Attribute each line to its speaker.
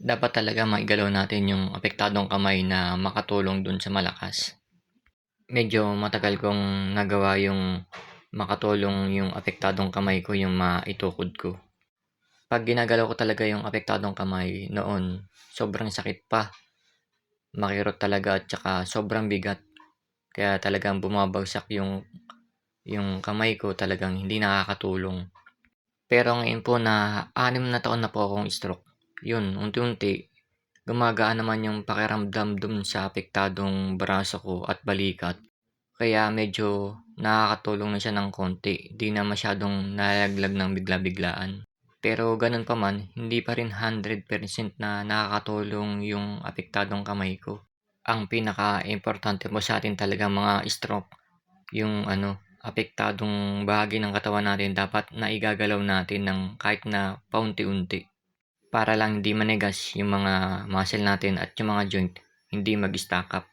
Speaker 1: Dapat talaga maigalaw natin yung apektadong kamay na makatulong dun sa malakas. Medyo matagal kong nagawa yung makatulong yung apektadong kamay ko yung maitukod ko. 'Pag ginagalaw ko talaga yung apektadong kamay noon, sobrang sakit pa, makirot talaga at saka sobrang bigat. Kaya talagang bumabagsak yung kamay ko, talagang hindi nakakatulong. Pero ngayon po na 6 na taon na po akong stroke, yun unti-unti gumagaan naman yung pakiramdam dun sa apektadong braso ko at balikat. Kaya medyo nakakatulong na siya ng konti, 'di na masyadong nalalaglag ng bigla-biglaan. Pero gano'n pa man, hindi pa rin 100% na nakakatulong yung apektadong kamay ko. Ang pinakaimportante po sa'tin talagang mga stroke, yung apektadong bahagi ng katawan natin dapat naigagalaw natin ng kahit na paunti-unti. Para lang hindi manigas yung mga muscle natin at yung mga joint hindi mag-stack up.